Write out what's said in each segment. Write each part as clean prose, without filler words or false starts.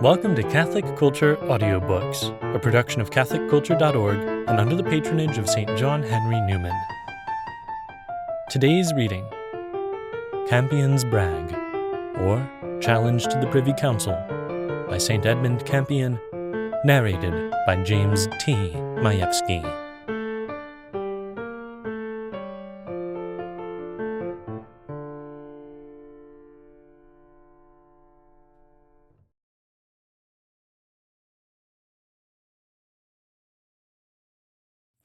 Welcome to Catholic Culture Audiobooks, a production of CatholicCulture.org and under the patronage of St. John Henry Newman. Today's reading, Campion's Brag, or Challenge to the Privy Council, by St. Edmund Campion, narrated by James T. Majewski.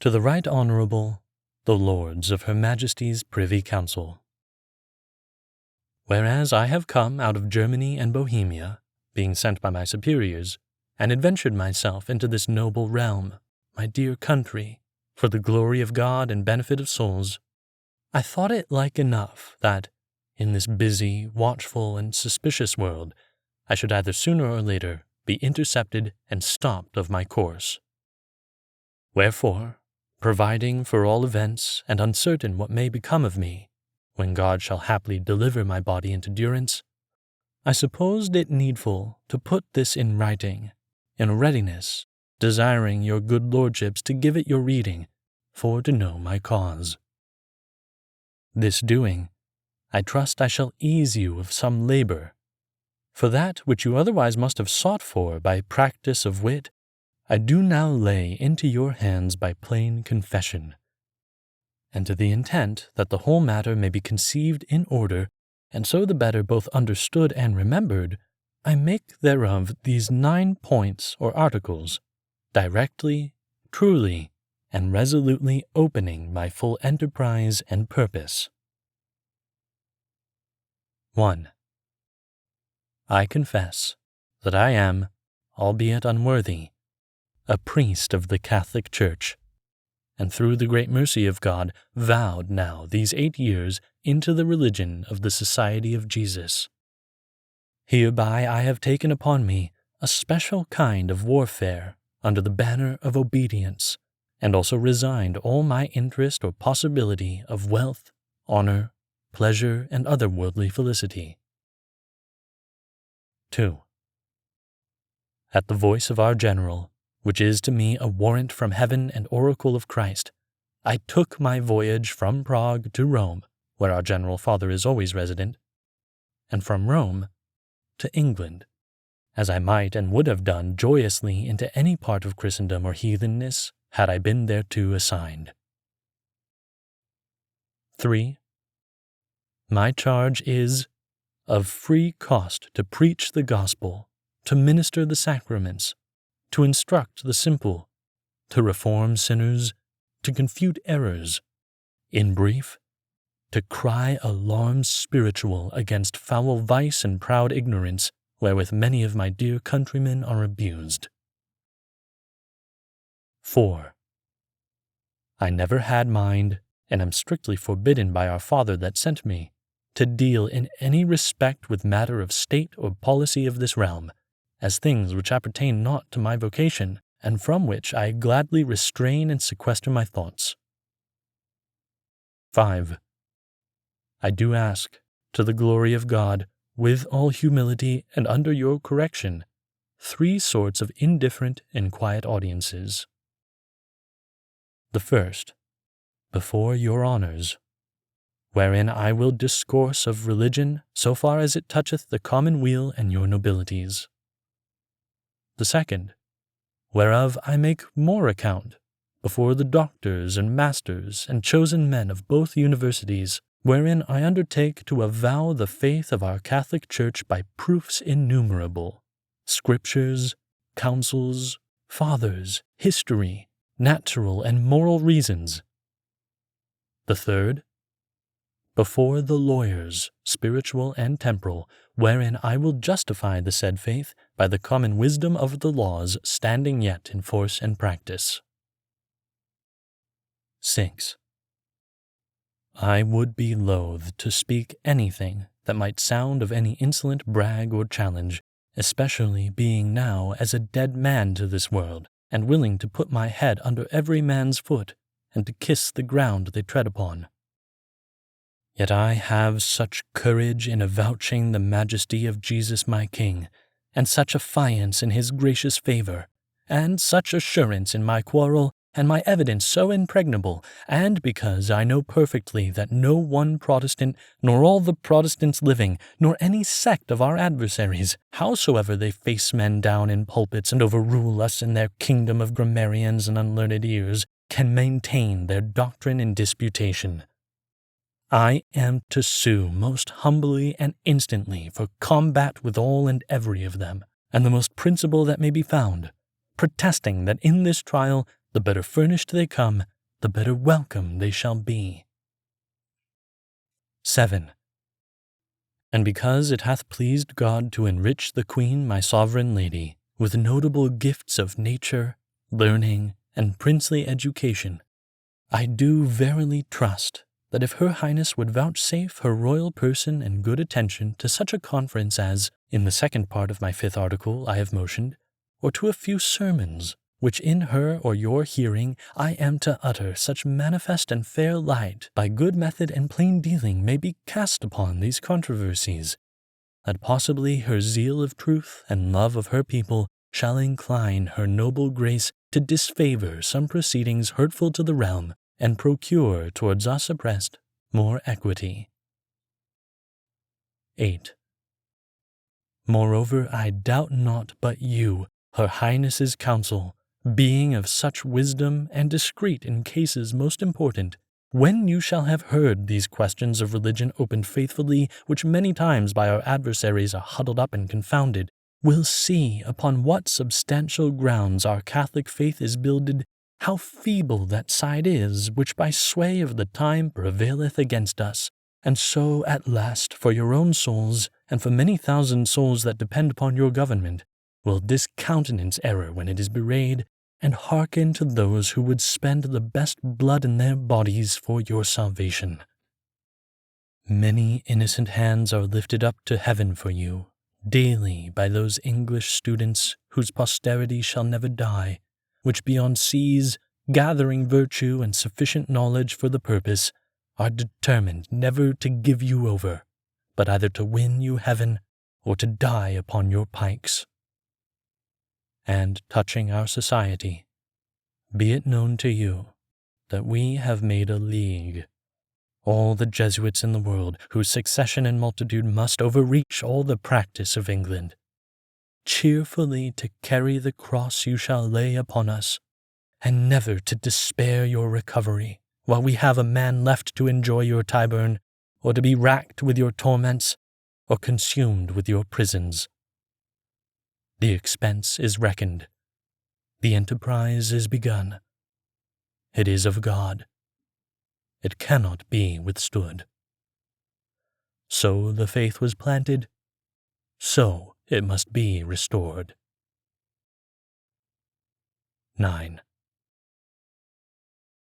To the Right Honourable, the Lords of Her Majesty's Privy Council. Whereas I have come out of Germany and Bohemia, being sent by my superiors, and adventured myself into this noble realm, my dear country, for the glory of God and benefit of souls, I thought it like enough that, in this busy, watchful, and suspicious world, I should either sooner or later be intercepted and stopped of my course. Wherefore, providing for all events, and uncertain what may become of me, when God shall haply deliver my body into durance, I supposed it needful to put this in writing, in a readiness, desiring your good lordships to give it your reading, for to know my cause. This doing, I trust I shall ease you of some labor, for that which you otherwise must have sought for by practice of wit, I do now lay into your hands by plain confession, and to the intent that the whole matter may be conceived in order, and so the better both understood and remembered, I make thereof these 9 points or articles, directly, truly, and resolutely opening my full enterprise and purpose. 1. I confess that I am, albeit unworthy, a priest of the Catholic Church, and through the great mercy of God vowed now these 8 years into the religion of the Society of Jesus. Hereby I have taken upon me a special kind of warfare under the banner of obedience, and also resigned all my interest or possibility of wealth, honor, pleasure, and other worldly felicity. 2. At the voice of our General, which is to me a warrant from heaven and oracle of Christ, I took my voyage from Prague to Rome, where our General Father is always resident, and from Rome to England, as I might and would have done joyously into any part of Christendom or heathenness, had I been thereto assigned. 3. My charge is, of free cost to preach the gospel, to minister the sacraments, to instruct the simple, to reform sinners, to confute errors, in brief, to cry alarm spiritual against foul vice and proud ignorance, wherewith many of my dear countrymen are abused. 4. I never had mind, and am strictly forbidden by our Father that sent me, to deal in any respect with matter of state or policy of this realm, as things which appertain not to my vocation, and from which I gladly restrain and sequester my thoughts. 5. I do ask, to the glory of God, with all humility and under your correction, 3 sorts of indifferent and quiet audiences. The first, before your honours, wherein I will discourse of religion so far as it toucheth the common weal and your nobilities. The second, whereof I make more account, before the doctors and masters and chosen men of both universities, wherein I undertake to avow the faith of our Catholic Church by proofs innumerable, scriptures, councils, fathers, history, natural and moral reasons. The third, before the lawyers, spiritual and temporal, wherein I will justify the said faith by the common wisdom of the laws standing yet in force and practice. 6. I would be loath to speak anything that might sound of any insolent brag or challenge, especially being now as a dead man to this world, and willing to put my head under every man's foot, and to kiss the ground they tread upon. Yet I have such courage in avouching the majesty of Jesus my King, and such affiance in his gracious favor, and such assurance in my quarrel, and my evidence so impregnable, and because I know perfectly that no one Protestant, nor all the Protestants living, nor any sect of our adversaries, howsoever they face men down in pulpits and overrule us in their kingdom of grammarians and unlearned ears, can maintain their doctrine in disputation. I am to sue most humbly and instantly for combat with all and every of them, and the most principal that may be found, protesting that in this trial the better furnished they come, the better welcome they shall be. 7. And because it hath pleased God to enrich the Queen my sovereign lady with notable gifts of nature, learning, and princely education, I do verily trust that if her Highness would vouchsafe her royal person and good attention to such a conference as, in the second part of my 5th article, I have motioned, or to a few sermons, which in her or your hearing I am to utter, such manifest and fair light by good method and plain dealing may be cast upon these controversies, that possibly her zeal of truth and love of her people shall incline her noble grace to disfavor some proceedings hurtful to the realm, and procure towards us oppressed more equity. 8. Moreover, I doubt not but you, her Highness's counsel, being of such wisdom and discreet in cases most important, when you shall have heard these questions of religion opened faithfully, which many times by our adversaries are huddled up and confounded, will see upon what substantial grounds our Catholic faith is builded, how feeble that side is which by sway of the time prevaileth against us, and so at last for your own souls, and for many thousand souls that depend upon your government, will discountenance error when it is bewrayed, and hearken to those who would spend the best blood in their bodies for your salvation. Many innocent hands are lifted up to heaven for you, daily by those English students whose posterity shall never die, which beyond seas, gathering virtue and sufficient knowledge for the purpose, are determined never to give you over, but either to win you heaven or to die upon your pikes. And touching our society, be it known to you that we have made a league, all the Jesuits in the world, whose succession and multitude must overreach all the practice of England, cheerfully to carry the cross you shall lay upon us, and never to despair your recovery, while we have a man left to enjoy your Tyburn, or to be racked with your torments, or consumed with your prisons. The expense is reckoned. The enterprise is begun. It is of God. It cannot be withstood. So the faith was planted, so it must be restored. 9.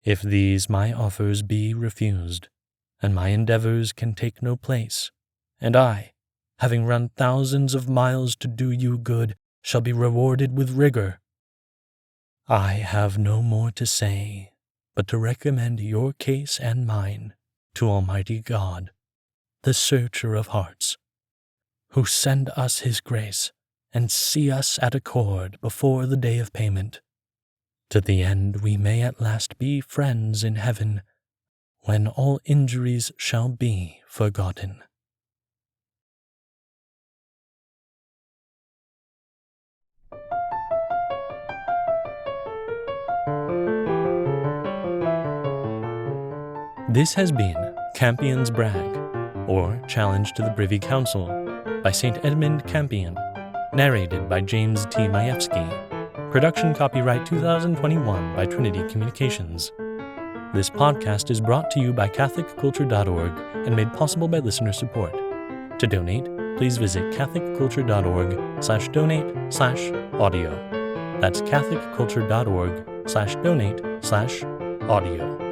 If these my offers be refused, and my endeavors can take no place, and I, having run thousands of miles to do you good, shall be rewarded with rigor, I have no more to say, but to recommend your case and mine to Almighty God, the searcher of hearts, who send us his grace, and see us at accord before the day of payment, to the end we may at last be friends in heaven, when all injuries shall be forgotten. This has been Campion's Brag, or Challenge to the Privy Council, by St. Edmund Campion, narrated by James T. Majewski. Production copyright 2021 by Trinity Communications. This podcast is brought to you by CatholicCulture.org and made possible by listener support. To donate, please visit CatholicCulture.org/donate/audio. That's CatholicCulture.org/donate/audio.